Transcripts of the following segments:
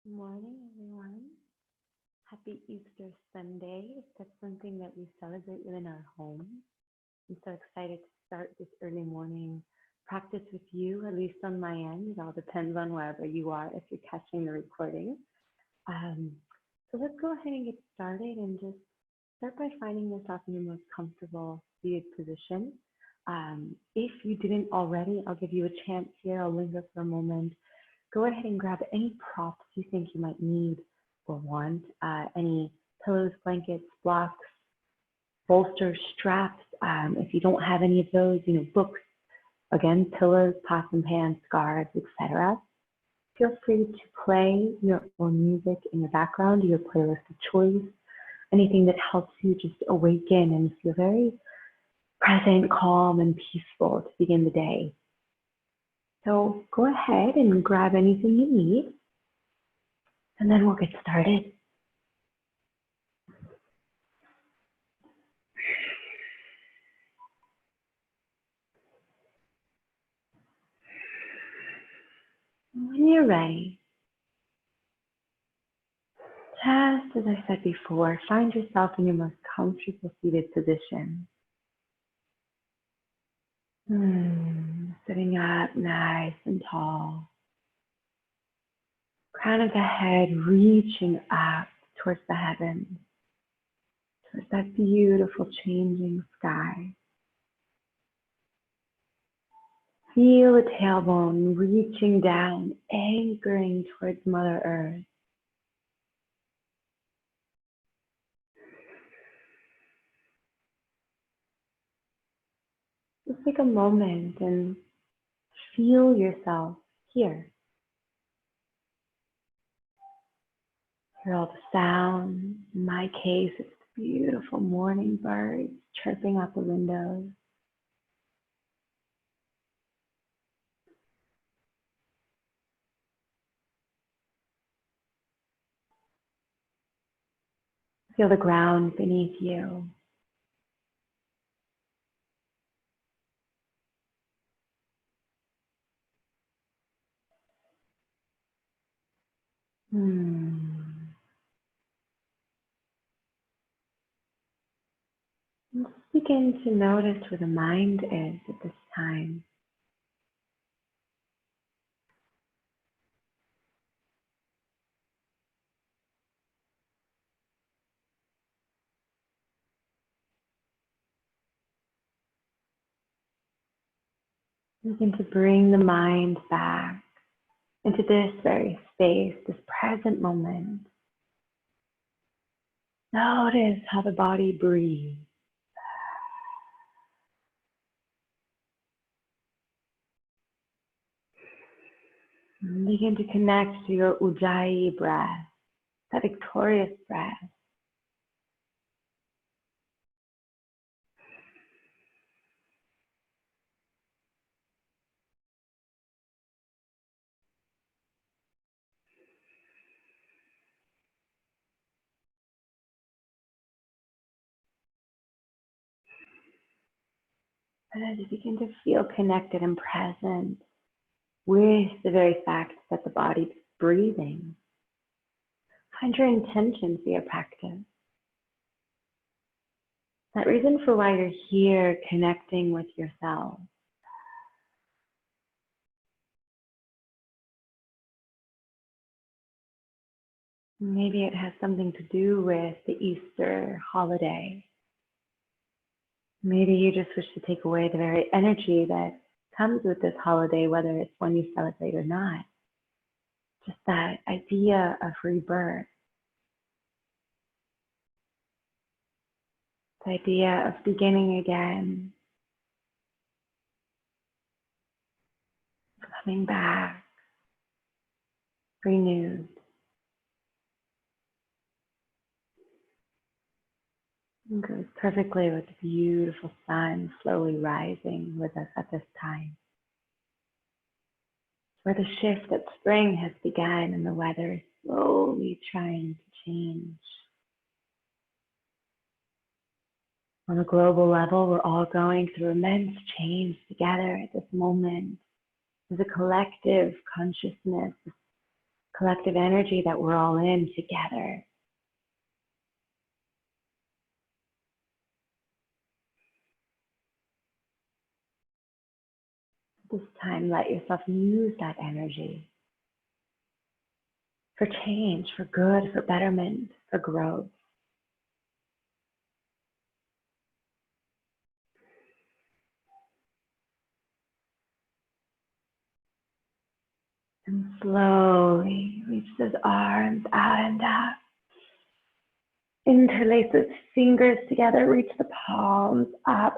Good morning, everyone. Happy Easter Sunday. That's something that we celebrate within our home. I'm so excited to start this early morning practice with you, at least on my end. It all depends on wherever you are if you're catching the recording. Um, so let's go ahead and get started and just start by finding yourself in your most comfortable seated position. If you didn't already, I'll give you a chance here. I'll linger for a moment. Go ahead and grab any props you think you might need or want, any pillows, blankets, blocks, bolsters, straps. If you don't have any of those, books, again, pillows, pots and pans, scarves, etc. Feel free to play your own music in your background, your playlist of choice, anything that helps you just awaken and feel very present, calm, and peaceful to begin the day. So go ahead and grab anything you need, and then we'll get started. When you're ready, just as I said before, find yourself in your most comfortable seated position. Sitting up nice and tall. Crown of the head reaching up towards the heavens, towards that beautiful changing sky. Feel the tailbone reaching down, anchoring towards Mother Earth. Just take a moment and feel yourself here. Hear all the sounds. In my case, it's the beautiful morning birds chirping out the windows. Feel the ground beneath you. And just begin to notice where the mind is at this time. Begin to bring the mind back into this very space, this present moment. Notice how the body breathes. And begin to connect to your Ujjayi breath, that victorious breath. And as you begin to feel connected and present with the very fact that the body is breathing, find your intention for your practice. That reason for why you're here connecting with yourself. Maybe it has something to do with the Easter holiday. Maybe you just wish to take away the very energy that comes with this holiday, whether it's one you celebrate or not. Just that idea of rebirth. The idea of beginning again. Coming back. Renewed. It goes perfectly with the beautiful sun slowly rising with us at this time. Where the shift that spring has begun and the weather is slowly trying to change. On a global level, we're all going through immense change together at this moment. There's a collective consciousness, collective energy that we're all in together. This time, let yourself use that energy for change, for good, for betterment, for growth. And slowly reach those arms out and up. Interlace those fingers together, reach the palms up.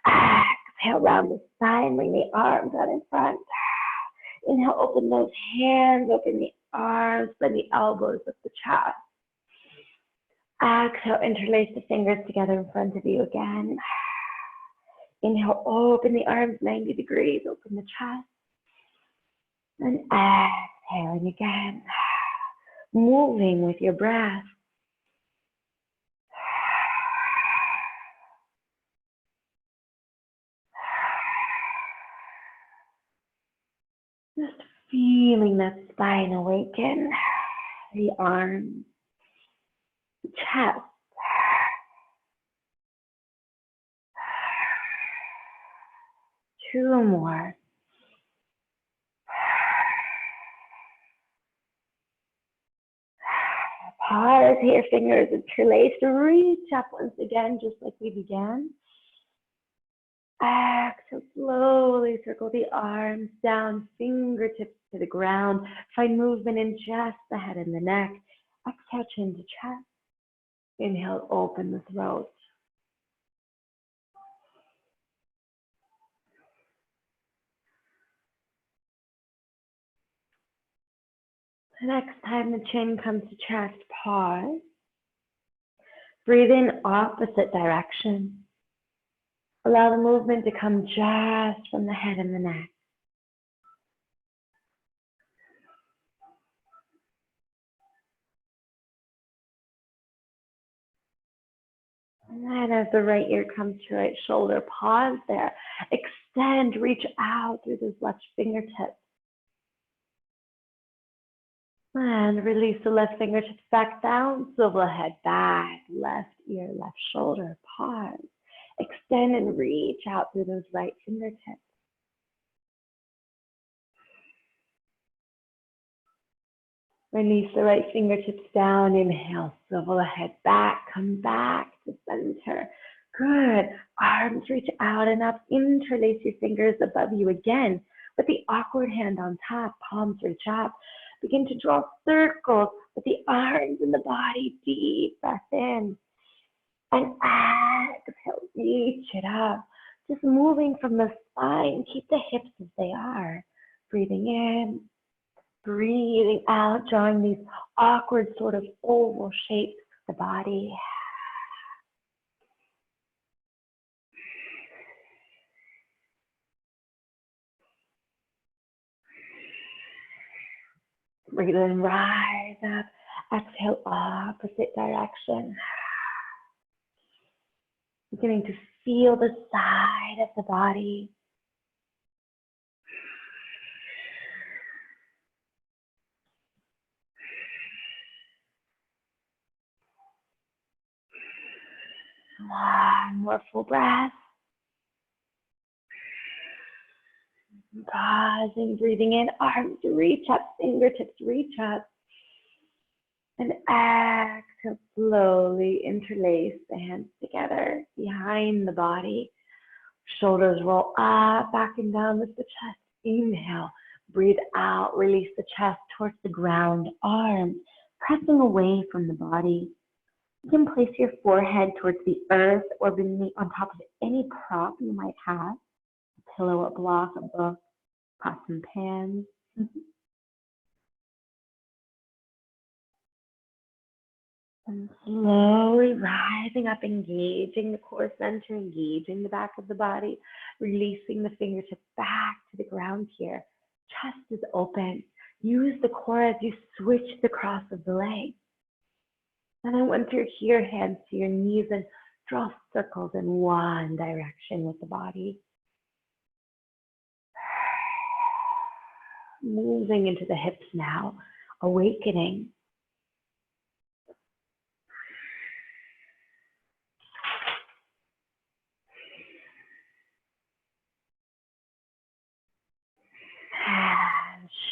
Exhale, round the spine, bring the arms out in front. Inhale, open those hands, open the arms, bend the elbows up the chest. Exhale, interlace the fingers together in front of you again. Inhale, open the arms 90 degrees, open the chest. And exhaling again, moving with your breath. Just feeling that spine awaken, the arms, the chest. Two more. Pause here, fingers interlaced. Reach up once again, just like we began. Exhale, slowly circle the arms down, fingertips to the ground. Find movement in just the head and the neck. Exhale, chin to chest. Inhale, open the throat. The next time the chin comes to chest, pause. Breathe in opposite direction. Allow the movement to come just from the head and the neck. And then as the right ear comes to right shoulder, pause there. Extend, reach out through those left fingertips. And release the left fingertips back down, swivel head back, left ear, left shoulder, pause. Extend and reach out through those right fingertips. Release the right fingertips down, inhale, swivel the head back, come back to center. Good, arms reach out and up, interlace your fingers above you again. With the awkward hand on top, palms reach up. Begin to draw circles with the arms and the body, deep breath in. And exhale, reach it up. Just moving from the spine, keep the hips as they are. Breathing in, breathing out, drawing these awkward sort of oval shapes of the body. Breathe in, rise up. Exhale, opposite direction. Beginning to feel the side of the body. One more full breath. Pausing, breathing in, arms reach up, fingertips reach up. And exhale, slowly interlace the hands together behind the body. Shoulders roll up, back and down with the chest. Inhale, breathe out, release the chest towards the ground, arms pressing away from the body. You can place your forehead towards the earth or beneath on top of any prop you might have. A pillow, a block, a book, pots and pans. And slowly rising up, engaging the core center, engaging the back of the body, releasing the fingertips back to the ground here. Chest is open. Use the core as you switch the cross of the legs. And then once you're here, hands to your knees and draw circles in one direction with the body. Moving into the hips now. awakening.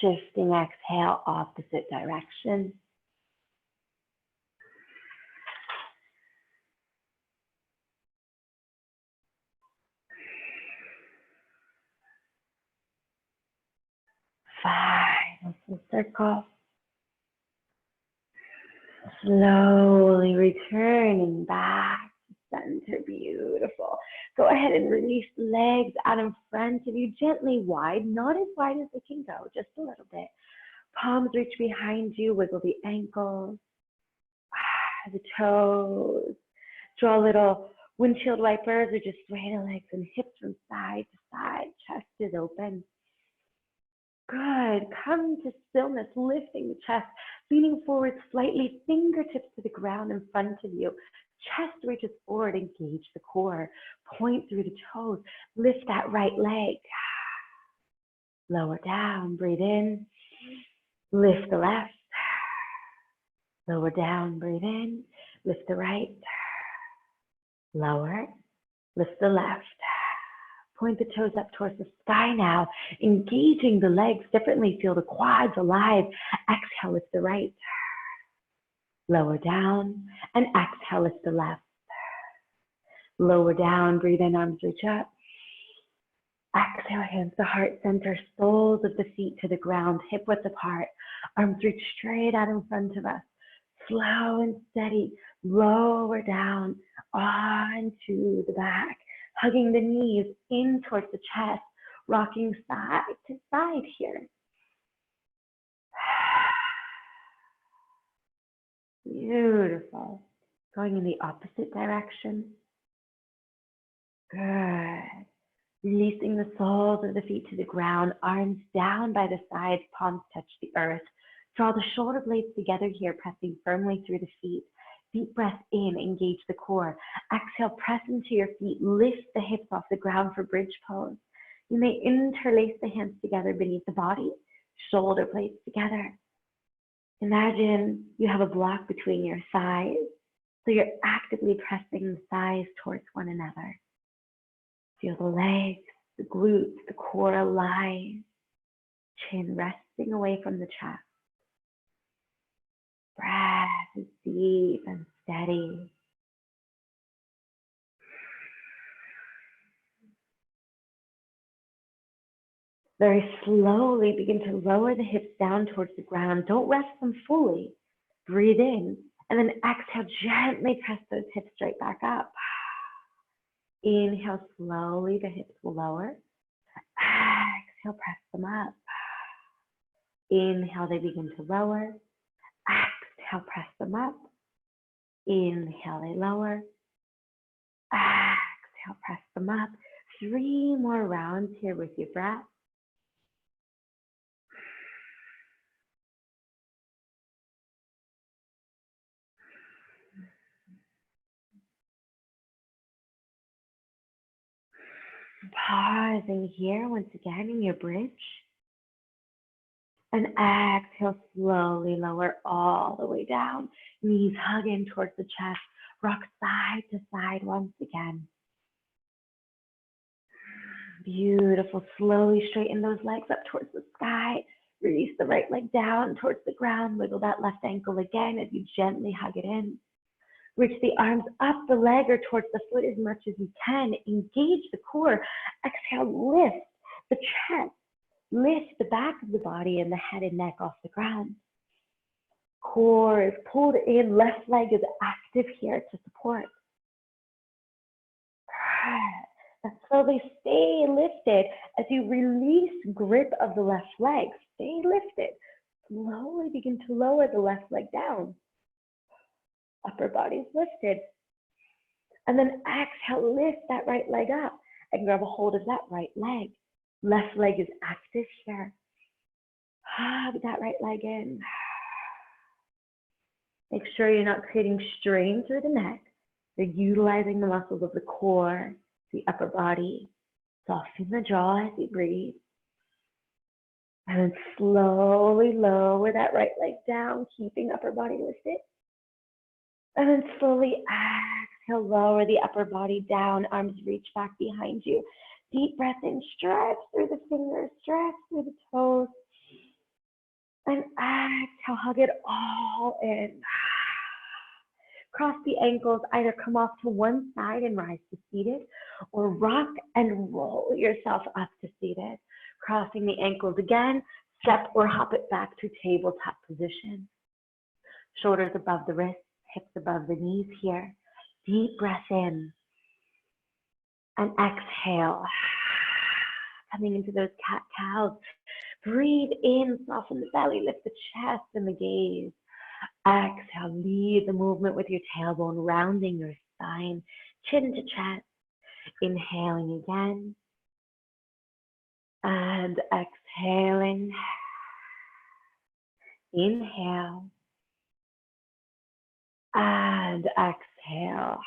Shifting exhale, opposite direction. Final circle. Slowly returning back to center. Beautiful. Go ahead and release legs out in front of you, gently wide, not as wide as they can go, just a little bit. Palms reach behind you, wiggle the ankles, the toes. Draw little windshield wipers or just sway the legs and hips from side to side. Chest is open. Good. Come to stillness, lifting the chest, leaning forward slightly, fingertips to the ground in front of you. Chest reaches forward, engage the core. Point through the toes. Lift that right leg. Lower down, breathe in. Lift the left. Lower down, breathe in. Lift the right. Lower. Lift the left. Point the toes up towards the sky now, engaging the legs differently. Feel the quads alive. Exhale, lift the right. Lower down, and exhale, lift the left. Lower down, breathe in, arms reach up. Exhale, hands to heart center, soles of the feet to the ground, hip width apart. Arms reach straight out in front of us. Slow and steady, lower down, onto the back. Hugging the knees in towards the chest, rocking side to side here. Beautiful. Going in the opposite direction. Good. Releasing the soles of the feet to the ground, arms down by the sides, palms touch the earth. Draw the shoulder blades together here, pressing firmly through the feet. Deep breath in, engage the core. Exhale, press into your feet. Lift the hips off the ground for bridge pose. You may interlace the hands together beneath the body, shoulder blades together. Imagine you have a block between your thighs, so you're actively pressing the thighs towards one another. Feel the legs, the glutes, the core aligned. Chin resting away from the chest. Breath is deep and steady. Very slowly begin to lower the hips down towards the ground. Don't rest them fully. Breathe in, and then exhale, gently press those hips straight back up. Inhale, slowly, the hips will lower. Exhale, press them up. Inhale, they begin to lower. Exhale, press them up. Inhale, they lower. Exhale, press them up. 3 more rounds here with your breath. Pausing here once again in your bridge. And exhale, slowly lower all the way down. Knees hug in towards the chest. Rock side to side once again. Beautiful. Slowly straighten those legs up towards the sky. Release the right leg down towards the ground. Wiggle that left ankle again as you gently hug it in. Reach the arms up the leg or towards the foot as much as you can. Engage the core. Exhale, lift the chest. Lift the back of the body and the head and neck off the ground. Core is pulled in. Left leg is active here to support. Slowly stay lifted as you release grip of the left leg. Stay lifted. Slowly begin to lower the left leg down. Upper body's lifted. And then exhale, lift that right leg up and grab a hold of that right leg. Left leg is active here. Hug that right leg in. Make sure you're not creating strain through the neck. You're utilizing the muscles of the core, the upper body. Soften the jaw as you breathe. And then slowly lower that right leg down, keeping upper body lifted. And then slowly exhale, lower the upper body down, arms reach back behind you. Deep breath in, stretch through the fingers, stretch through the toes. And exhale, hug it all in. Cross the ankles, either come off to one side and rise to seated, or rock and roll yourself up to seated. Crossing the ankles again, step or hop it back to tabletop position. Shoulders above the wrists, hips above the knees here. Deep breath in. And exhale. Coming into those cat-cows. Breathe in, soften the belly, lift the chest and the gaze. Exhale, lead the movement with your tailbone, rounding your spine, chin to chest. Inhaling again. And exhaling. Inhale. And exhale.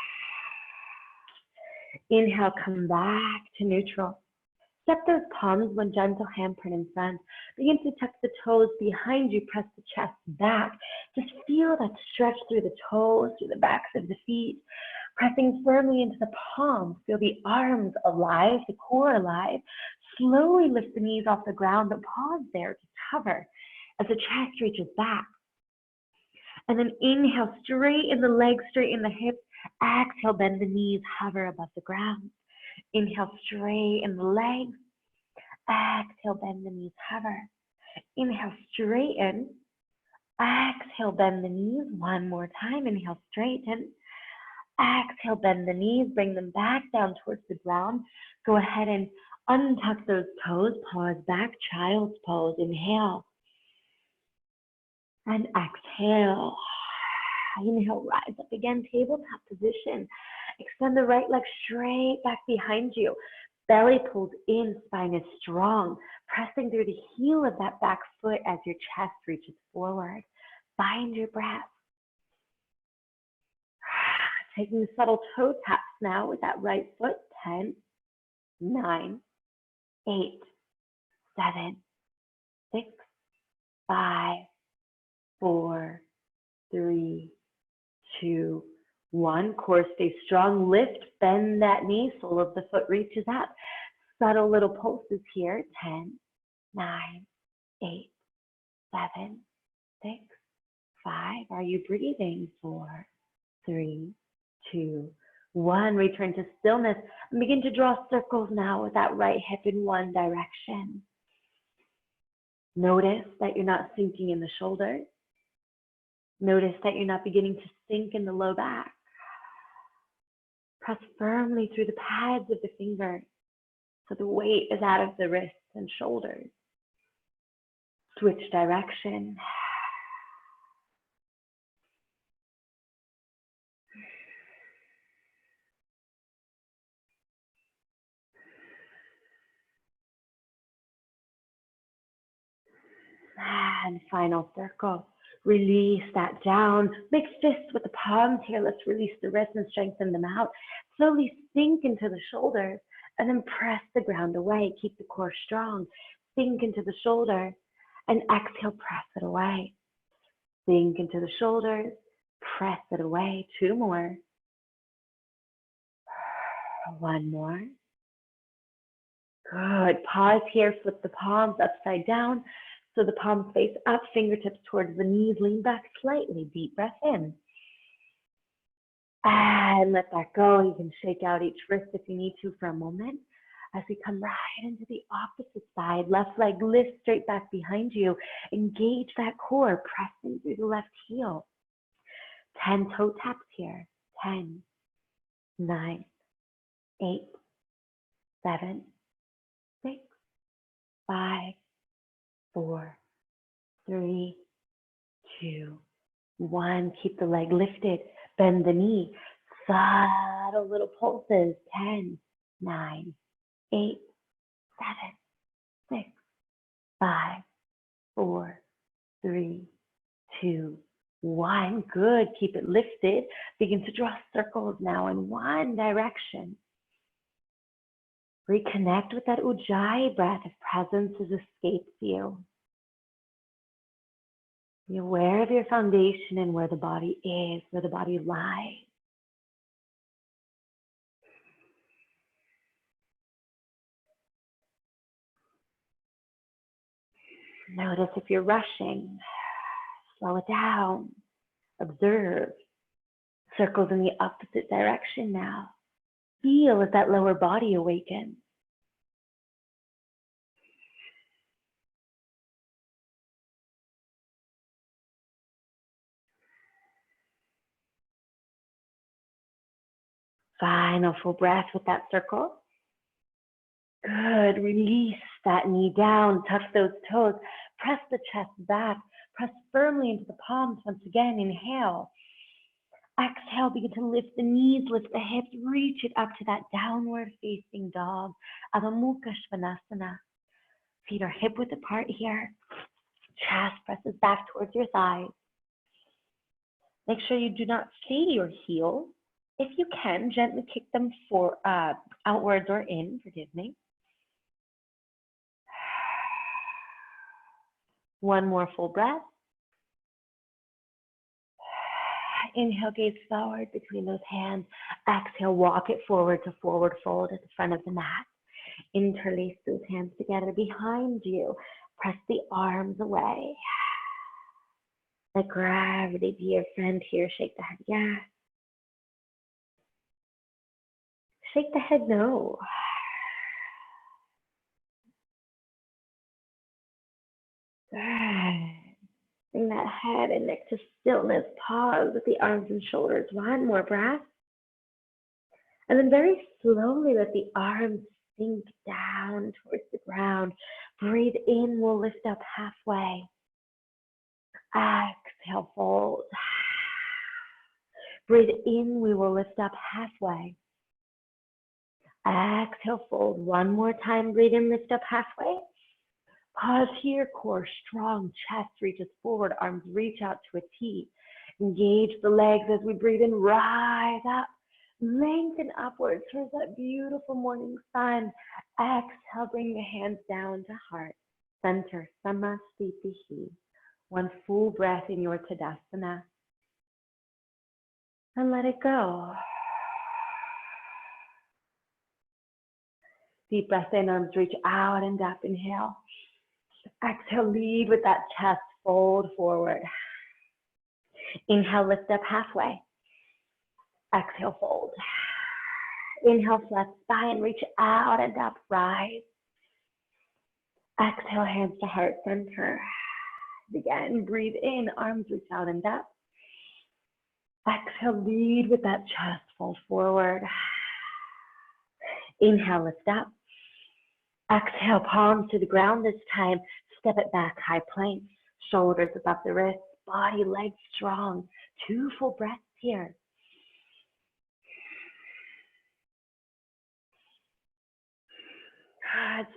Inhale, come back to neutral. Step those palms, one gentle handprint in front. Begin to tuck the toes behind you, press the chest back. Just feel that stretch through the toes, through the backs of the feet. Pressing firmly into the palms, feel the arms alive, the core alive. Slowly lift the knees off the ground, but pause there, just hover as the chest reaches back. And then inhale, straighten the legs, straighten the hips. Exhale, bend the knees, hover above the ground. Inhale, straighten the legs. Exhale, bend the knees, hover. Inhale, straighten. Exhale, bend the knees. One more time. Inhale, straighten. Exhale, bend the knees. Bring them back down towards the ground. Go ahead and untuck those toes. Pause back. Child's pose. Inhale. And exhale. Inhale, rise up again. Tabletop position. Extend the right leg straight back behind you. Belly pulls in, spine is strong. Pressing through the heel of that back foot as your chest reaches forward. Find your breath. Taking subtle toe taps now with that right foot. 10, 9, 8, 7, 6, 5, 4, 3, 2, 1. Core stay strong. Lift, bend that knee. Sole of the foot reaches up. Subtle little pulses here. 10, 9, 8, 7, 6, 5. Are you breathing? 4, 3, 2, 1. Return to stillness and begin to draw circles now with that right hip in one direction. Notice that you're not sinking in the shoulders. Notice that you're not beginning to sink in the low back. Press firmly through the pads of the fingers so the weight is out of the wrists and shoulders. Switch direction. And final circle. Release that down. Make fists with the palms here. Let's release the wrists and strengthen them out. Slowly sink into the shoulders and then press the ground away. Keep the core strong. Sink into the shoulders and exhale, press it away. Sink into the shoulders, press it away. 2 more. 1 more. Good. Pause here. Flip the palms upside down. So the palms face up, fingertips towards the knees, lean back slightly, deep breath in. And let that go. You can shake out each wrist if you need to for a moment. As we come right into the opposite side, left leg lifts straight back behind you. Engage that core, pressing through the left heel. 10 toe taps here. 10, 9, 8, 7, 6, 5, 4, 3, 2, 1. Keep the leg lifted. Bend the knee. Subtle little pulses. 10, 9, 8, 7, 6, 5, 4, 3, 2, 1. Good. Keep it lifted. Begin to draw circles now in one direction. Reconnect with that Ujjayi breath if presence has escaped you. Be aware of your foundation and where the body is, where the body lies. Notice if you're rushing, slow it down, observe. Circles in the opposite direction now. Feel as that lower body awakens. Final full breath with that circle. Good, release that knee down, tuck those toes, press the chest back, press firmly into the palms once again, inhale. Exhale, begin to lift the knees, lift the hips, reach it up to that downward facing dog, Adho Mukha Svanasana. Feet are hip width apart here, chest presses back towards your thighs. Make sure you do not fade your heels. If you can, gently kick them outwards or in, forgive me. One more full breath. Inhale, gaze forward between those hands. Exhale, walk it forward to forward fold at the front of the mat. Interlace those hands together behind you. Press the arms away. Let gravity be your friend here. Shake the head, yes. Shake the head, no. Good. Bring that head and neck to stillness. Pause with the arms and shoulders. One more breath. And then very slowly let the arms sink down towards the ground. Breathe in, we'll lift up halfway. Exhale, fold. Breathe in, we will lift up halfway. Exhale, fold. One more time, breathe in, lift up halfway. Pause here, core strong, chest reaches forward, arms reach out to a T. Engage the legs as we breathe in, rise up. Lengthen upwards towards that beautiful morning sun. Exhale, bring the hands down to heart. Center, Samastitihi. One full breath in your Tadasana. And let it go. Deep breath in, arms reach out and up. Inhale. Exhale, lead with that chest, fold forward. Inhale, lift up halfway. Exhale, fold. Inhale, flat spine, reach out and up, rise. Exhale, hands to heart center. Again, breathe in, arms reach out and up. Exhale, lead with that chest, fold forward. Inhale, lift up. Exhale, palms to the ground this time. Step it back, high plank, shoulders above the wrists, body, legs strong. 2 full breaths here.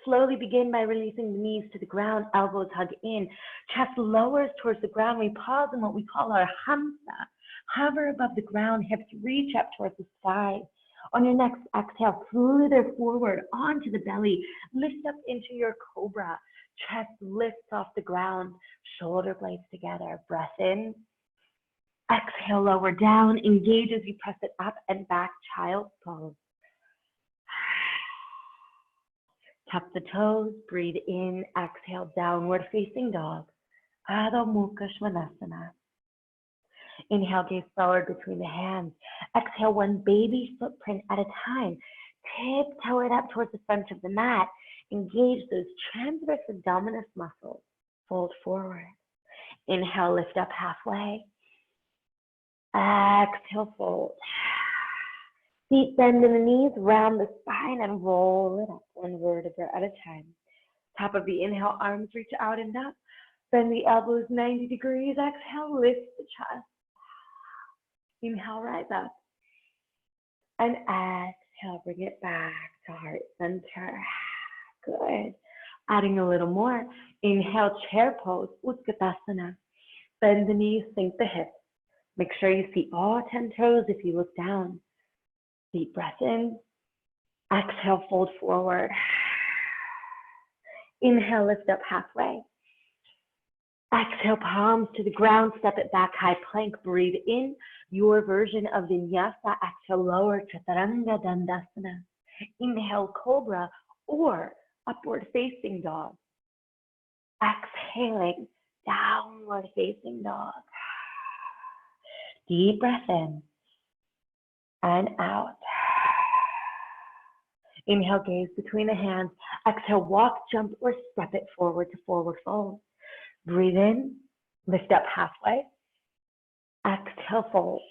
Slowly begin by releasing the knees to the ground, elbows hug in, chest lowers towards the ground. We pause in what we call our hamsa. Hover above the ground, hips reach up towards the sky. On your next exhale, slither forward onto the belly. Lift up into your cobra. Chest lifts off the ground, shoulder blades together. Breath in. Exhale, lower down. Engage as you press it up and back, child's pose. Tap the toes, breathe in, exhale, downward facing dog. Adho Mukha Svanasana. Inhale, gaze forward between the hands. Exhale, one baby footprint at a time. Tiptoe it up towards the front of the mat. Engage those transverse abdominis muscles. Fold forward. Inhale, lift up halfway. Exhale, fold. Feet bend in the knees, round the spine, and roll it up one vertebra at a time. Top of the inhale, arms reach out and up. Bend the elbows 90 degrees. Exhale, lift the chest. Inhale, rise up. And exhale, bring it back to heart center. Good. Adding a little more. Inhale, chair pose, Utkatasana. Bend the knees, sink the hips. Make sure you see all 10 toes if you look down. Deep breath in. Exhale, fold forward. Inhale, lift up halfway. Exhale, palms to the ground, step it back, high plank, breathe in your version of vinyasa. Exhale, lower chaturanga dandasana. Inhale, cobra or upward facing dog. Exhaling, downward facing dog. Deep breath in and out. Inhale, gaze between the hands. Exhale, walk, jump, or step it forward to forward fold. Breathe in, lift up halfway. Exhale, fold.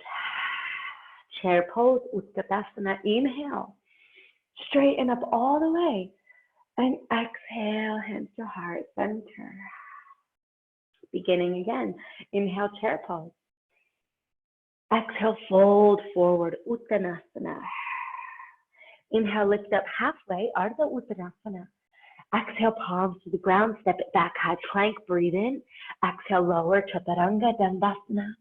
Chair pose, Utkatasana. Inhale, straighten up all the way. And exhale, hands to heart center. Beginning again. Inhale, chair pose. Exhale, fold forward, Uttanasana. Inhale, lift up halfway, Ardha Uttanasana. Exhale, palms to the ground, step it back, high plank, breathe in. Exhale, lower, Chaturanga Dandasana.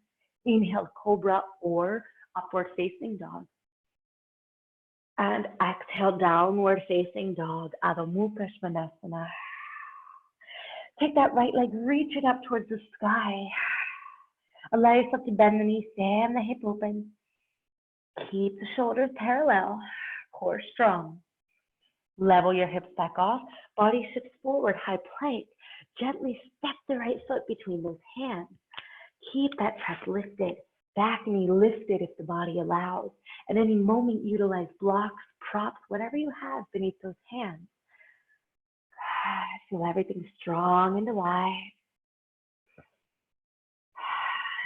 Inhale, cobra or upward facing dog. And exhale, downward facing dog, Adho Mukha Svanasana. Take that right leg, reach it up towards the sky. Allow yourself to bend the knee, stand the hip open. Keep the shoulders parallel, core strong. Level your hips back off, body shifts forward, high plank. Gently step the right foot between those hands. Keep that chest lifted, back knee lifted if the body allows. At any moment, utilize blocks, props, whatever you have beneath those hands. Feel everything strong and wide.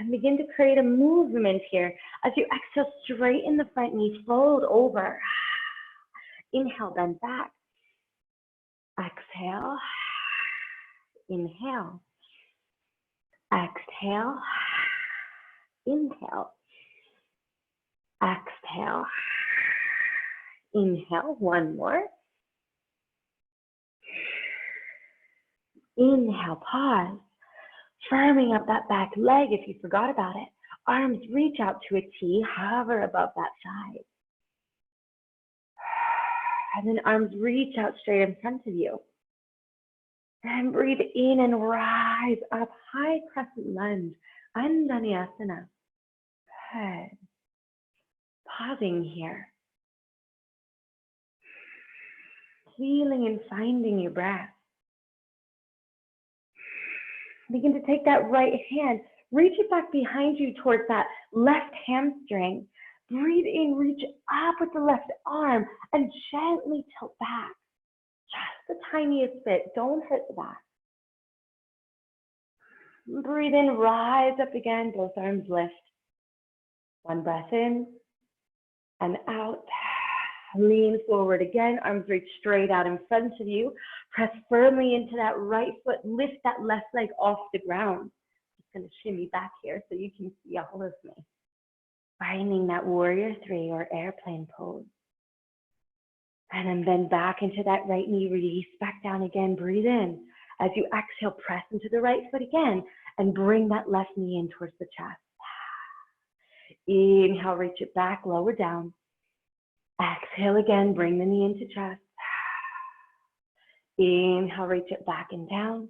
And begin to create a movement here. As you exhale, straighten the front knee, fold over. Inhale, bend back. Exhale. Inhale. Exhale. Inhale. Exhale. Inhale. One more. Inhale, pause. Firming up that back leg if you forgot about it. Arms reach out to a T, hover above that side. And then arms reach out straight in front of you. And breathe in and rise up, high crescent lunge, Anjanyasana. Good. Pausing here. Feeling and finding your breath. Begin to take that right hand, reach it back behind you towards that left hamstring. Breathe in, reach up with the left arm and gently tilt back. Just the tiniest bit, don't hurt the back. Breathe in, rise up again, both arms lift. One breath in and out. Lean forward again, arms reach straight out in front of you. Press firmly into that right foot, lift that left leg off the ground. Just gonna shimmy back here so you can see all of me. Finding that warrior three or airplane pose. And then bend back into that right knee, release back down again, breathe in. As you exhale, press into the right foot again and bring that left knee in towards the chest. Inhale, reach it back, lower down. Exhale again, bring the knee into chest. Inhale, reach it back and down.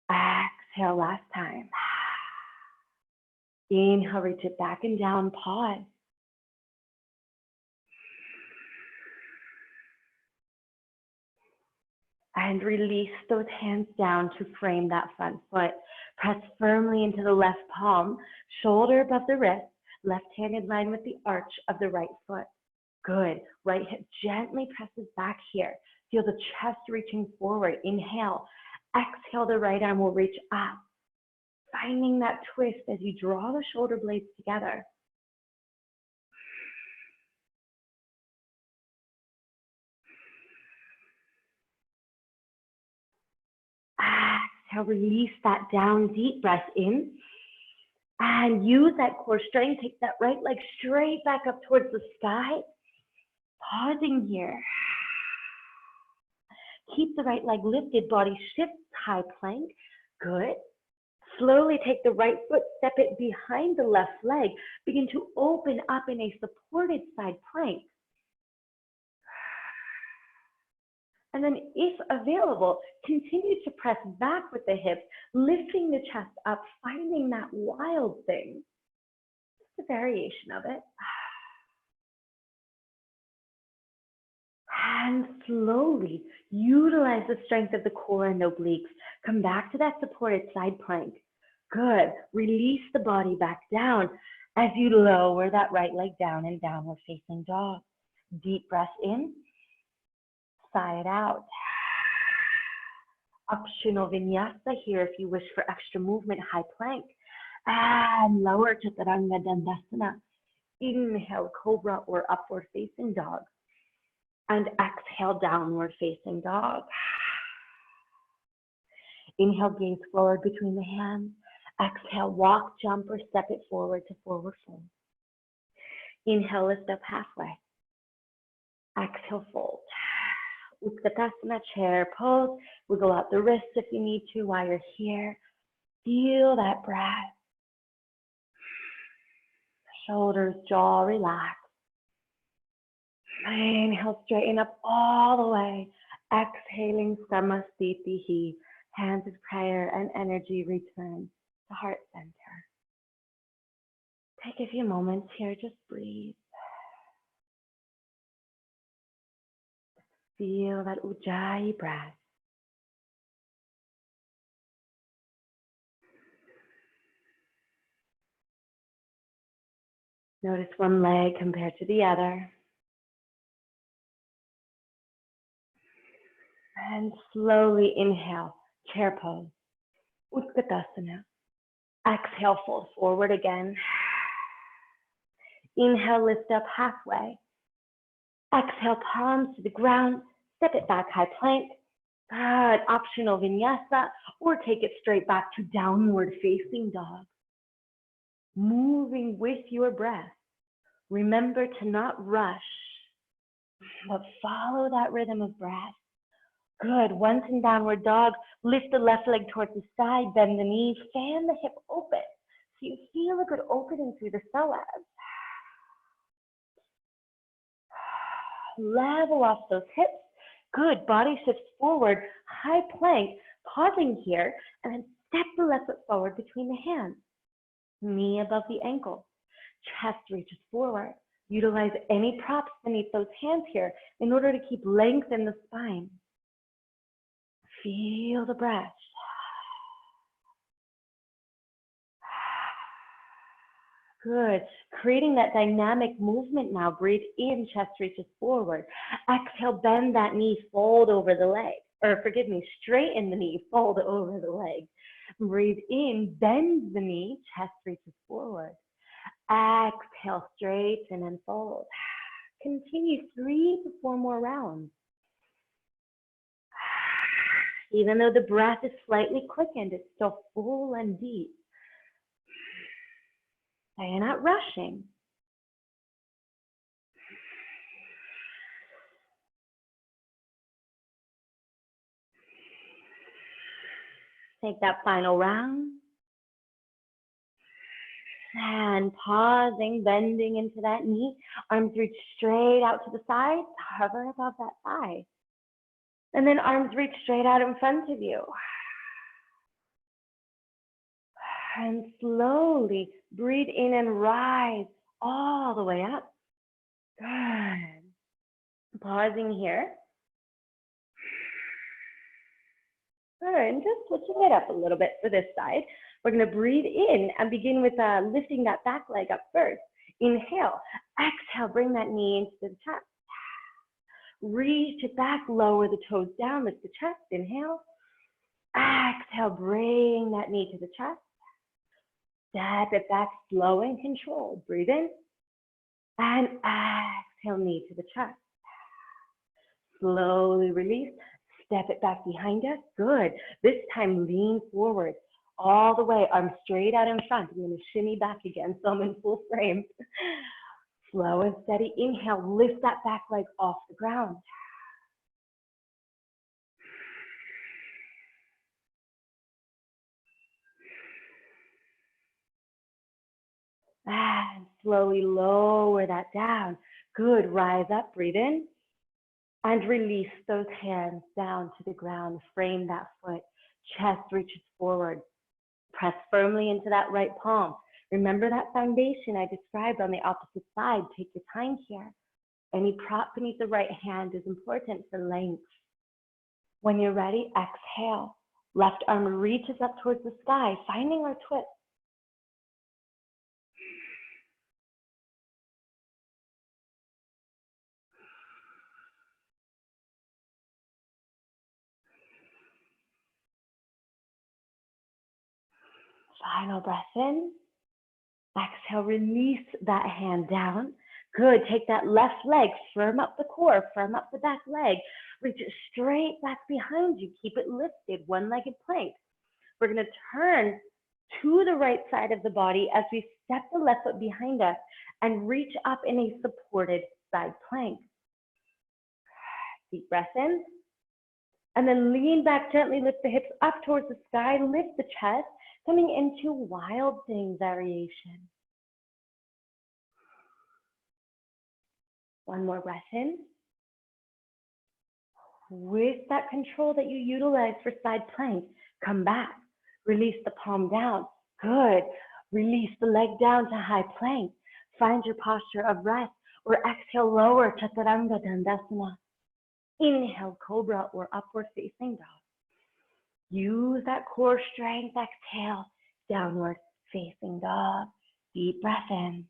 Exhale, last time. Inhale, reach it back and down, pause. And release those hands down to frame that front foot. Press firmly into the left palm, shoulder above the wrist, left hand in line with the arch of the right foot. Good. Right hip gently presses back here. Feel the chest reaching forward. Inhale. Exhale, the right arm will reach up. Finding that twist as you draw the shoulder blades together. Exhale, release that down, deep breath in. And use that core strength. Take that right leg straight back up towards the sky. Pausing here. Keep the right leg lifted, body shifts, high plank. Good. Slowly take the right foot, step it behind the left leg. Begin to open up in a supported side plank. And then if available, continue to press back with the hips, lifting the chest up, finding that wild thing. Just a variation of it. And slowly utilize the strength of the core and obliques. Come back to that supported side plank. Good. Release the body back down as you lower that right leg down in downward facing dog. Deep breath in, sigh it out. Optional vinyasa here if you wish for extra movement, high plank. And lower chaturanga dandasana. Inhale, cobra or upward facing dog. And exhale, downward facing dog. Inhale, gaze forward between the hands. Exhale, walk, jump, or step it forward to forward fold. Inhale, lift up halfway. Exhale, fold. Utkatasana, chair pose. Wiggle out the wrists if you need to while you're here. Feel that breath. Shoulders, jaw, relax. Inhale, straighten up all the way. Exhaling, Samastitihi. Hands of prayer and energy return to heart center. Take a few moments here, just breathe. Feel that Ujjayi breath. Notice one leg compared to the other. And slowly inhale, chair pose, Utkatasana. Exhale, fold forward again. Inhale, lift up halfway. Exhale, palms to the ground. Step it back, high plank. Good. Optional vinyasa, or take it straight back to downward facing dog. Moving with your breath. Remember to not rush, but follow that rhythm of breath. Good. Once in downward dog, lift the left leg towards the side, bend the knees, fan the hip open. So you feel a good opening through the psoas. Level off those hips. Good. Body shifts forward, high plank, pausing here, and then step the left foot forward between the hands. Knee above the ankle. Chest reaches forward. Utilize any props beneath those hands here in order to keep length in the spine. Feel the breath. Good. Creating that dynamic movement now. Breathe in, chest reaches forward. Exhale, bend that knee, fold over the leg. Or forgive me, straighten the knee, fold over the leg. Breathe in, bend the knee, chest reaches forward. Exhale, straighten and fold. Continue 3 to 4 more rounds. Even though the breath is slightly quickened, it's still full and deep. So you're not rushing. Take that final round. And pausing, bending into that knee. Arms reach straight out to the side. Hover above that thigh. And then arms reach straight out in front of you. And slowly breathe in and rise all the way up. Good. Pausing here. Good. And just switching it up a little bit for this side. We're going to breathe in and begin with lifting that back leg up first. Inhale. Exhale. Bring that knee into the chest. Reach it back. Lower the toes down. Lift the chest. Inhale. Exhale. Bring that knee to the chest. Step it back, slow and controlled. Breathe in. And exhale, knee to the chest. Slowly release. Step it back behind us. Good. This time, lean forward all the way. Arms straight out in front. I'm going to shimmy back again, so I'm in full frame. Slow and steady. Inhale. Lift that back leg off the ground. And slowly lower that down. Good. Rise up. Breathe in. And release those hands down to the ground. Frame that foot. Chest reaches forward. Press firmly into that right palm. Remember that foundation I described on the opposite side. Take your time here. Any prop beneath the right hand is important for length. When you're ready, exhale. Left arm reaches up towards the sky, finding our twist. Final breath in. Exhale, release that hand down. Good. Take that left leg, firm up the core, firm up the back leg. Reach it straight back behind you. Keep it lifted, one-legged plank. We're going to turn to the right side of the body as we step the left foot behind us and reach up in a supported side plank. Deep breath in. And then lean back gently, lift the hips up towards the sky, lift the chest, coming into wild thing variation. One more breath in. With that control that you utilize for side plank, come back. Release the palm down. Good. Release the leg down to high plank. Find your posture of rest or exhale lower, Chaturanga Dandasana. Inhale, cobra or upward facing dog. Use that core strength. Exhale, downward facing dog. Deep breath in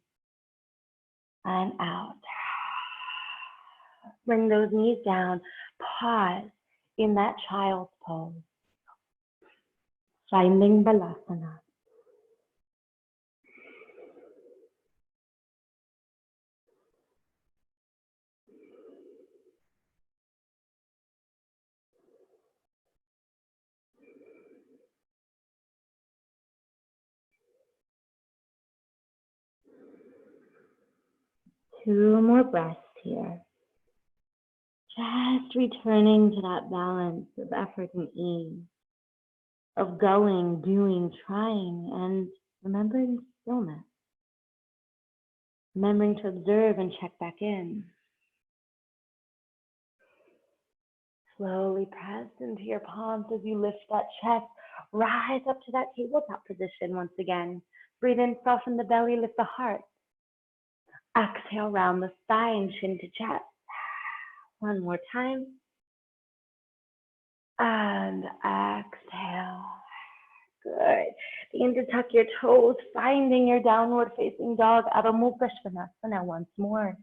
and out. Bring those knees down. Pause in that child's pose. Finding Balasana. Two more breaths here. Just returning to that balance of effort and ease, of going, doing, trying, and remembering stillness. Remembering to observe and check back in. Slowly press into your palms as you lift that chest. Rise up to that tabletop position once again. Breathe in, soften the belly, lift the heart. Exhale, round the spine, chin to chest. One more time. And exhale. Good. Begin to tuck your toes, finding your downward facing dog, Adho Mukha Svanasana once more.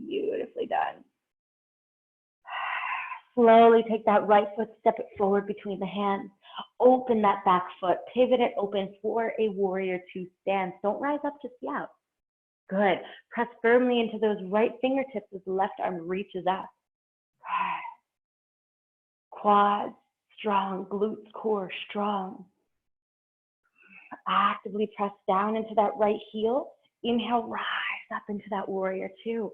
Beautifully done. Slowly take that right foot, step it forward between the hands. Open that back foot, pivot it open for a warrior two stance. Don't rise up to see out. Good. Press firmly into those right fingertips as the left arm reaches up. Quads strong, glutes core strong. Actively press down into that right heel. Inhale, rise up into that warrior two.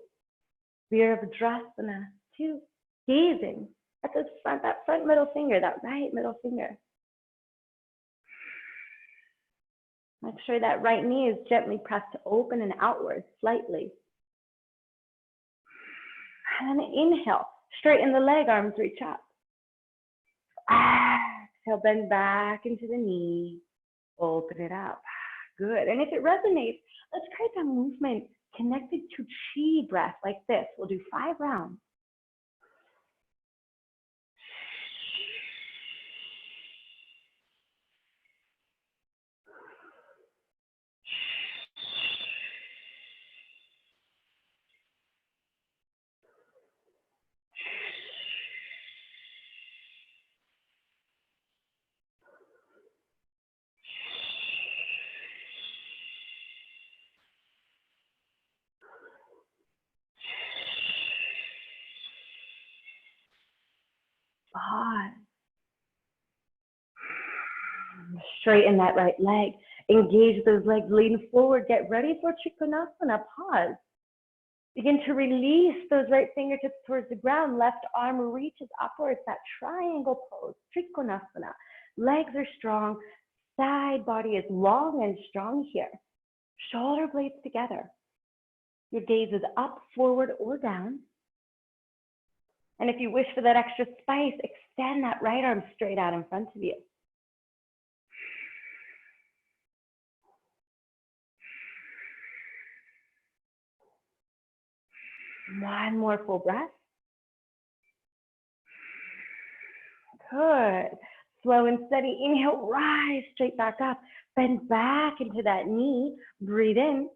Virabhadrasana two. Gazing at the front, that front middle finger, that right middle finger. Make sure that right knee is gently pressed to open and outward slightly. And then inhale, straighten the leg, arms reach up. Exhale, bend back into the knee, open it up. Good. And if it resonates, let's create that movement connected to chi breath like this. We'll do 5 rounds. Pause. Straighten that right leg. Engage those legs, lean forward, get ready for Trikonasana. Pause. Begin to release those right fingertips towards the ground. Left arm reaches upwards, that triangle pose, Trikonasana. Legs are strong. Side body is long and strong here. Shoulder blades together. Your gaze is up, forward, or down. And if you wish for that extra spice, extend that right arm straight out in front of you. One more full breath. Good. Slow and steady. Inhale, rise straight back up. Bend back into that knee. Breathe in.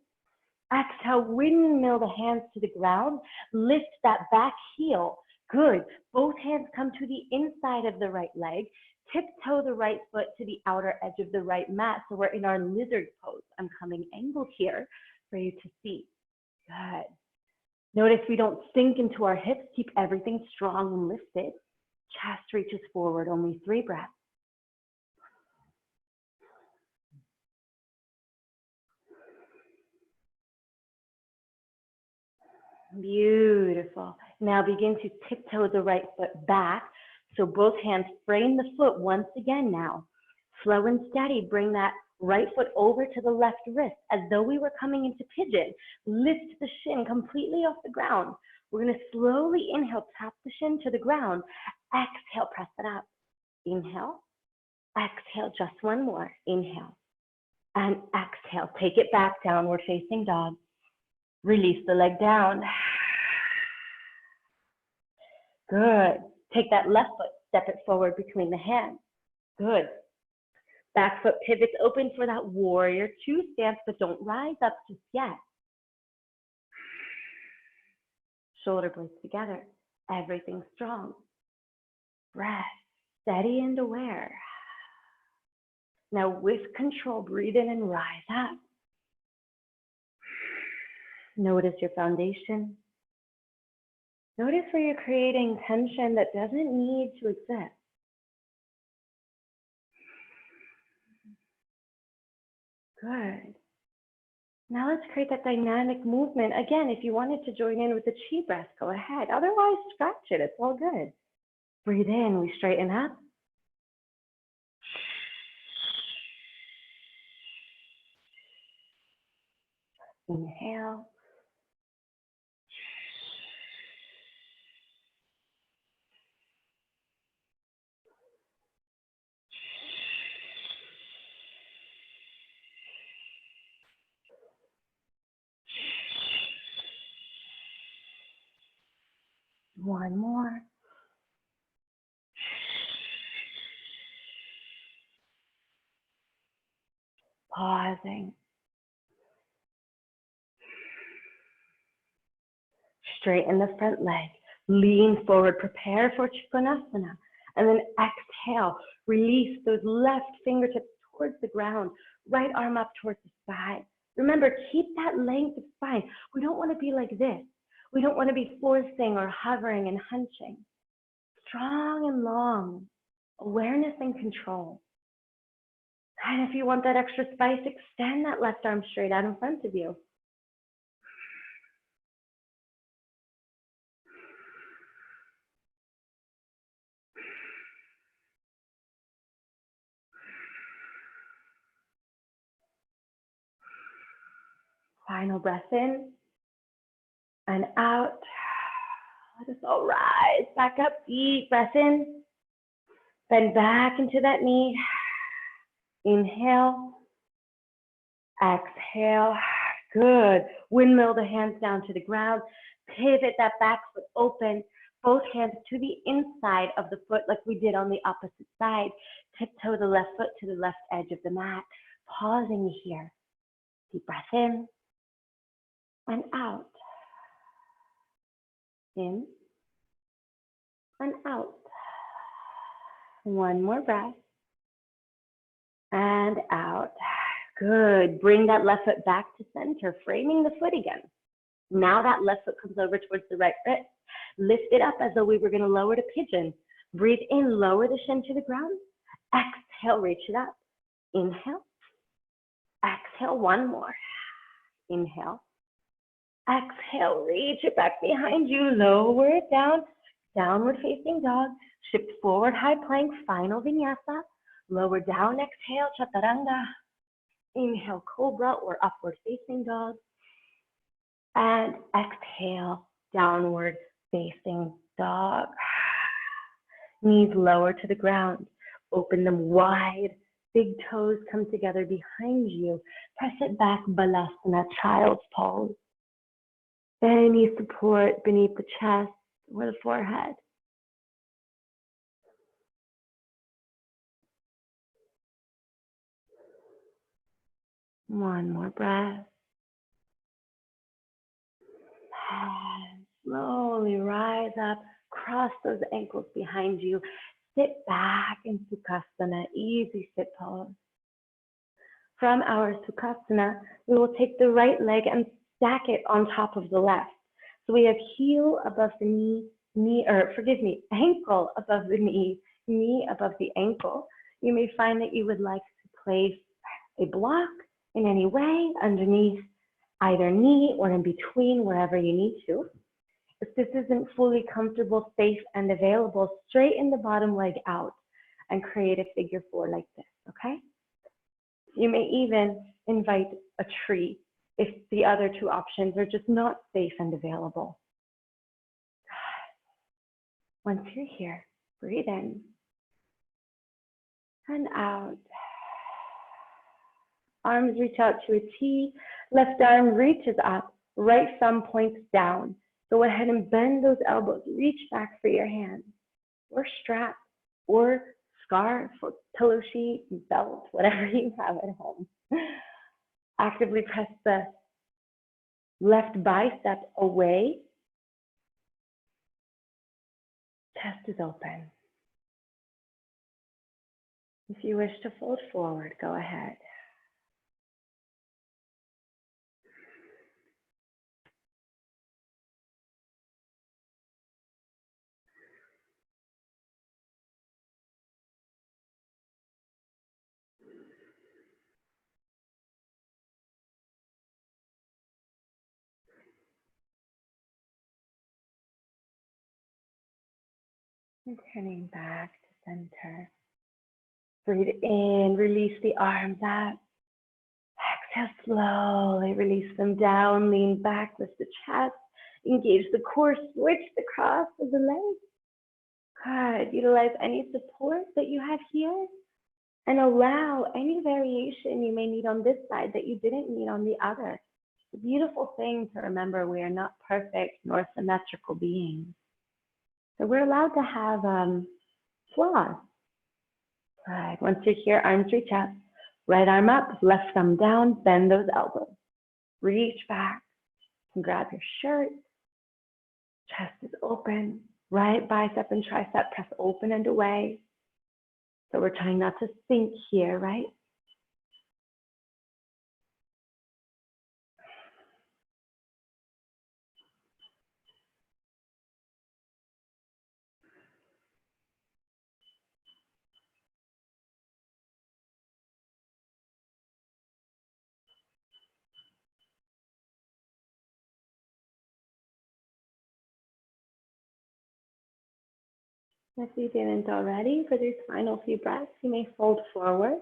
Exhale, windmill the hands to the ground. Lift that back heel. Good. Both hands come to the inside of the right leg. Tiptoe the right foot to the outer edge of the right mat. So we're in our lizard pose. I'm coming angled here for you to see. Good. Notice we don't sink into our hips. Keep everything strong and lifted. Chest reaches forward. Only 3 breaths. Beautiful. Now begin to tiptoe the right foot back. So both hands frame the foot once again now. Slow and steady, bring that right foot over to the left wrist as though we were coming into pigeon. Lift the shin completely off the ground. We're going to slowly inhale, tap the shin to the ground. Exhale, press it up. Inhale. Exhale, just one more. Inhale. And exhale. Take it back, downward facing dog. Release the leg down. Good. Take that left foot, step it forward between the hands. Good. Back foot pivots open for that warrior 2 stance, but don't rise up just yet. Shoulder blades together. Everything strong. Breath, steady and aware. Now with control, breathe in and rise up. Notice your foundation. Notice where you're creating tension that doesn't need to exist. Good. Now let's create that dynamic movement. Again, if you wanted to join in with the chi breath, go ahead. Otherwise, scratch it. It's all good. Breathe in. We straighten up. Inhale. One more. Pausing. Straighten the front leg. Lean forward. Prepare for Trikonasana. And then exhale. Release those left fingertips towards the ground. Right arm up towards the sky. Remember, keep that length of spine. We don't want to be like this. We don't want to be forcing or hovering and hunching. Strong and long. Awareness and control. And if you want that extra spice, extend that left arm straight out in front of you. Final breath in and out. Let us all rise back up. Deep breath in. Bend back into that knee. Inhale. Exhale. Good. Windmill the hands down to the ground. Pivot that back foot open. Both hands to the inside of the foot like we did on the opposite side. Tiptoe the left foot to the left edge of the mat. Pausing here. Deep breath in. And out. In and out. One more breath. And out. Good. Bring that left foot back to center, framing the foot again. Now that left foot comes over towards the right wrist. Lift it up as though we were going to lower to pigeon. Breathe in, lower the shin to the ground. Exhale, reach it up. Inhale. Exhale, one more. Inhale. Exhale, reach it back behind you, lower it down, downward facing dog, shift forward, high plank, final vinyasa, lower down, exhale, chaturanga, inhale, cobra or upward facing dog, And exhale, downward facing dog. Knees lower to the ground. Open them wide. Big toes come together behind you. Press it back, balasana, child's pose. Any support beneath the chest or the forehead. One more breath. And slowly rise up, cross those ankles behind you. Sit back in Sukhasana, easy sit pose. From our Sukhasana, we will take the right leg and stack it on top of the left. So we have heel above the ankle above the knee above the ankle. You may find that you would like to place a block in any way underneath either knee or in between, wherever you need to. If this isn't fully comfortable, safe, and available, straighten the bottom leg out and create a figure 4 like this, okay? You may even invite a tree if the other two options are just not safe and available. Once you're here, breathe in and out. Arms reach out to a T, left arm reaches up, right thumb points down. Go ahead and bend those elbows, reach back for your hands, or strap, or scarf, or pillow sheet, belt, whatever you have at home. Actively press the left bicep away. Chest is open. If you wish to fold forward, go ahead. And turning back to center. Breathe in, release the arms up. Exhale, slowly release them down, lean back, lift the chest, engage the core, switch the cross of the legs. Good, utilize any support that you have here and allow any variation you may need on this side that you didn't need on the other. It's a beautiful thing to remember, we are not perfect nor symmetrical beings. So we're allowed to have flaws. Good, once you're here, arms reach up. Right arm up, left thumb down, bend those elbows. Reach back and grab your shirt. Chest is open. Right bicep and tricep press open and away. So we're trying not to sink here, right? If you didn't already, for these final few breaths, you may fold forward.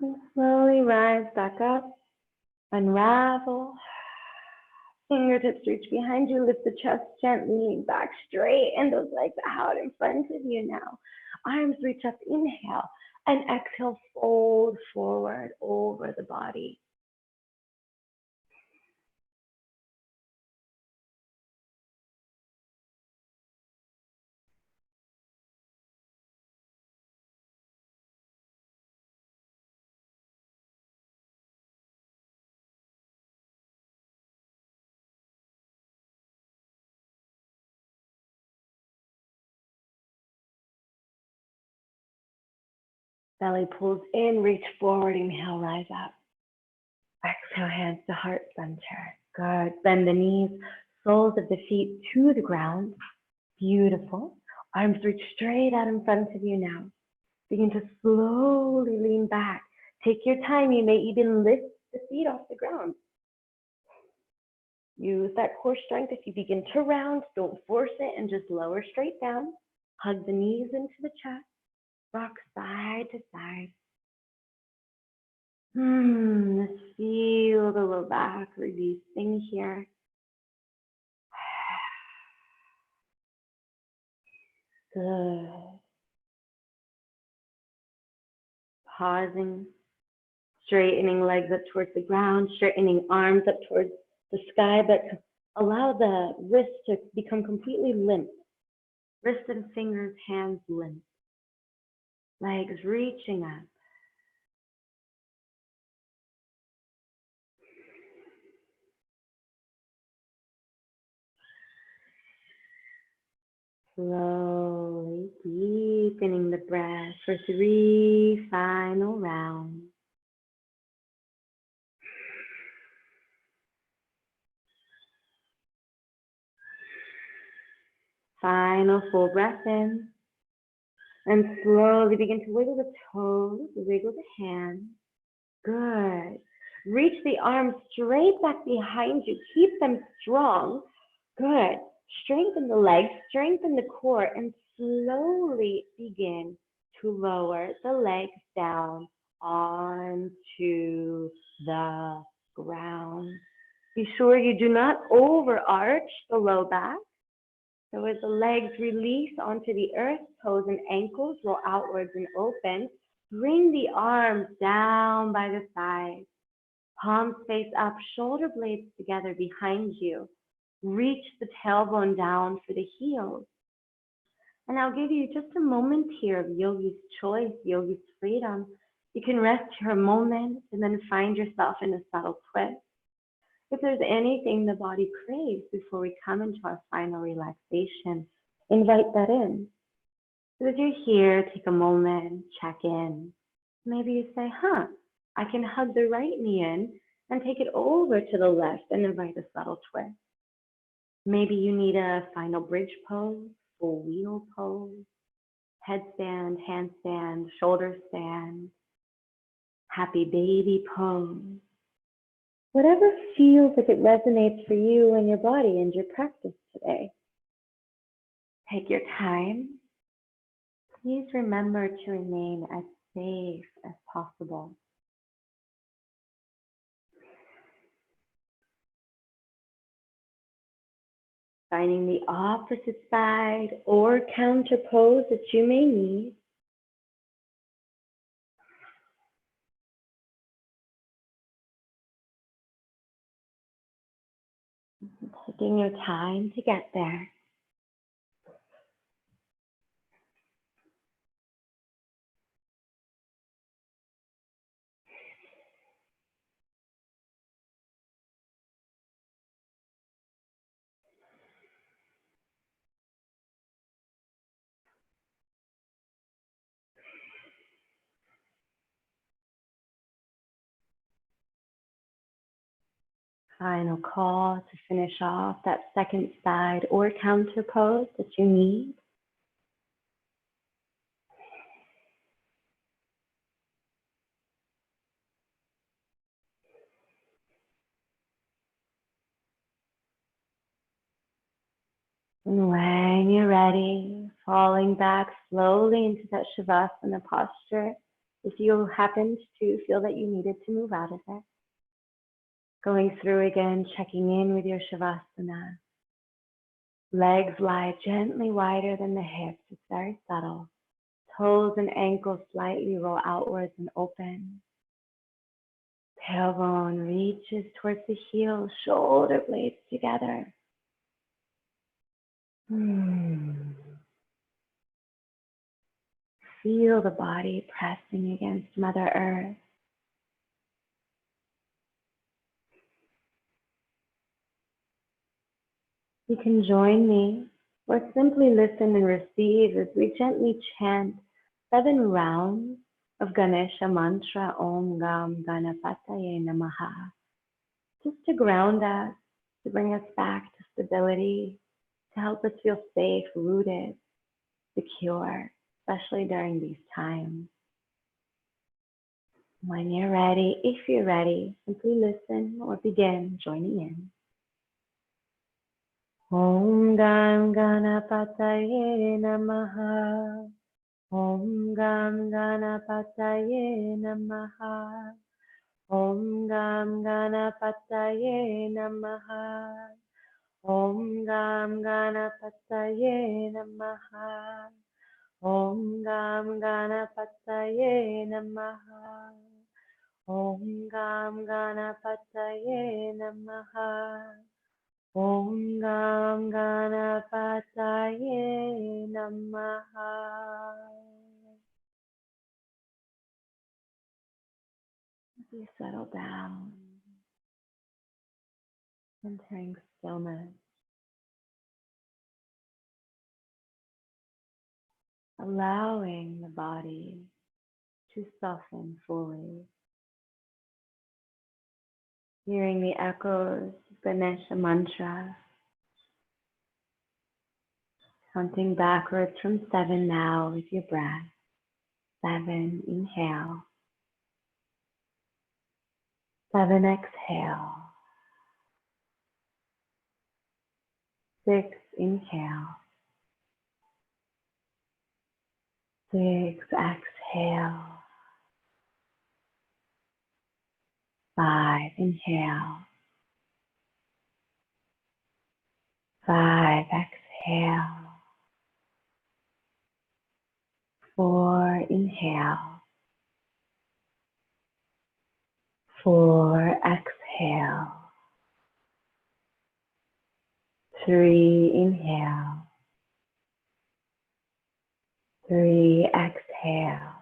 And slowly rise back up, unravel. Fingertips reach behind you, lift the chest gently, lean back, straighten those legs out in front of you now. Arms reach up, inhale, and exhale, fold forward over the body. Belly pulls in, reach forward, inhale, rise up. Exhale, hands to heart center. Good. Bend the knees, soles of the feet to the ground. Beautiful. Arms reach straight out in front of you now. Begin to slowly lean back. Take your time. You may even lift the feet off the ground. Use that core strength. If you begin to round, don't force it and just lower straight down. Hug the knees into the chest. Rock side to side. Let's feel the low back releasing here. Good. Pausing, straightening legs up towards the ground, straightening arms up towards the sky, but allow the wrists to become completely limp. Wrists and fingers, hands limp. Legs reaching up. Slowly deepening the breath for 3 final rounds. Final full breath in. And slowly begin to wiggle the toes, wiggle the hands. Good. Reach the arms straight back behind you. Keep them strong. Good. Strengthen the legs, strengthen the core, and slowly begin to lower the legs down onto the ground. Be sure you do not overarch the low back. So as the legs release onto the earth, toes and ankles roll outwards and open. Bring the arms down by the sides. Palms face up, shoulder blades together behind you. Reach the tailbone down for the heels. And I'll give you just a moment here of yogi's choice, yogi's freedom. You can rest here a moment and then find yourself in a subtle twist. If there's anything the body craves before we come into our final relaxation, invite that in. So as you're here, take a moment, check in. Maybe you say, I can hug the right knee in and take it over to the left and invite a subtle twist. Maybe you need a final bridge pose, full wheel pose, headstand, handstand, shoulder stand, happy baby pose. Whatever feels like it resonates for you and your body and your practice today. Take your time. Please remember to remain as safe as possible. Finding the opposite side or counter pose that you may need. Taking your time to get there. Final call to finish off that second side or counter pose that you need. And when you're ready, falling back slowly into that Shavasana posture, if you happened to feel that you needed to move out of it. Going through again, checking in with your Shavasana. Legs lie gently wider than the hips. It's very subtle. Toes and ankles slightly roll outwards and open. Tailbone reaches towards the heels, shoulder blades together. Feel the body pressing against Mother Earth. You can join me or simply listen and receive as we gently chant 7 rounds of Ganesha mantra Om Gam Ganapataye Namaha. Just to ground us, to bring us back to stability, to help us feel safe, rooted, secure, especially during these times. When you're ready, if you're ready, simply listen or begin joining in. Om Gam Ganapataye Namaha. Om Gam Ganapataye Namaha. Om Gam Ganapataye Namaha. Om Gam Ganapataye Namaha. Om Gam Ganapataye Namaha. Om Gam Ganapataye Namaha. Om Gam Ganapataye Namaha. As you settle down, entering stillness, allowing the body to soften fully, hearing the echoes of Ganesha mantra, counting backwards from 7 now with your breath. 7, inhale. 7, exhale. 6, inhale. 6, exhale. 5, inhale. 5, exhale. 4, inhale. 4, exhale. 3, inhale. 3, exhale.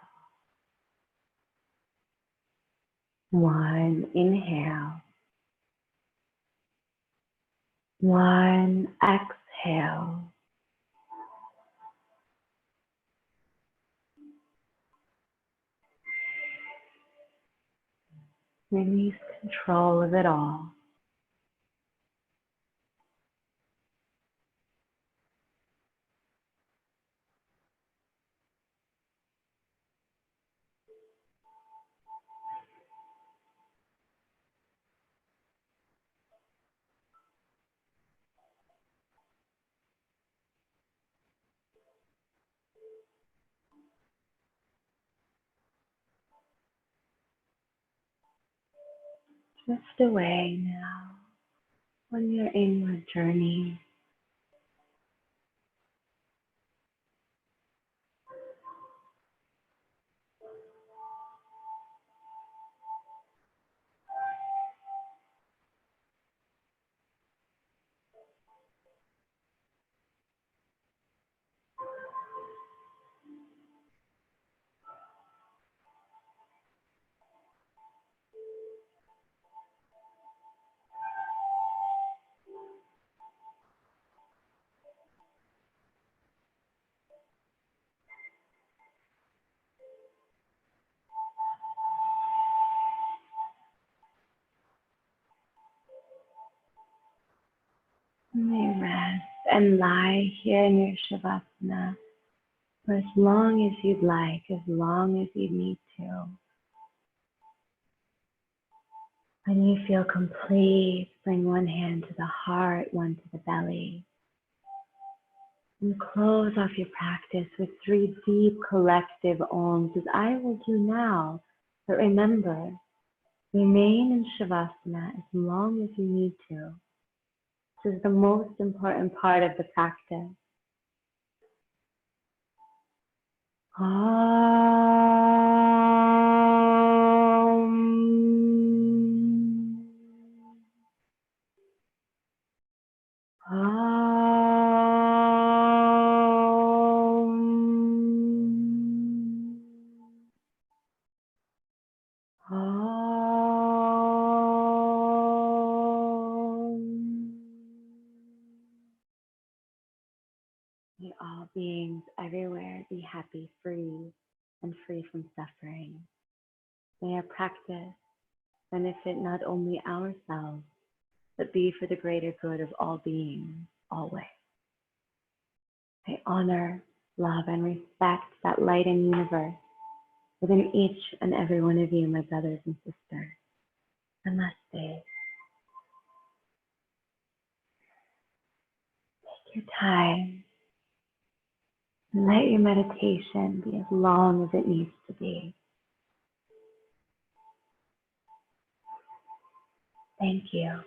1, inhale. 1, exhale. Release control of it all. Drift away now on your inward journey. You may rest and lie here in your Shavasana for as long as you'd like, as long as you need to. When you feel complete, bring one hand to the heart, one to the belly. And close off your practice with 3 deep collective Oms, as I will do now. But remember, remain in Shavasana as long as you need to. This is the most important part of the practice. May all beings everywhere be happy, free, and free from suffering. May our practice benefit not only ourselves, but be for the greater good of all beings, always. I honor, love, and respect that light and universe within each and every one of you, my brothers and sisters. Namaste. Take your time and let your meditation be as long as it needs to be. Thank you.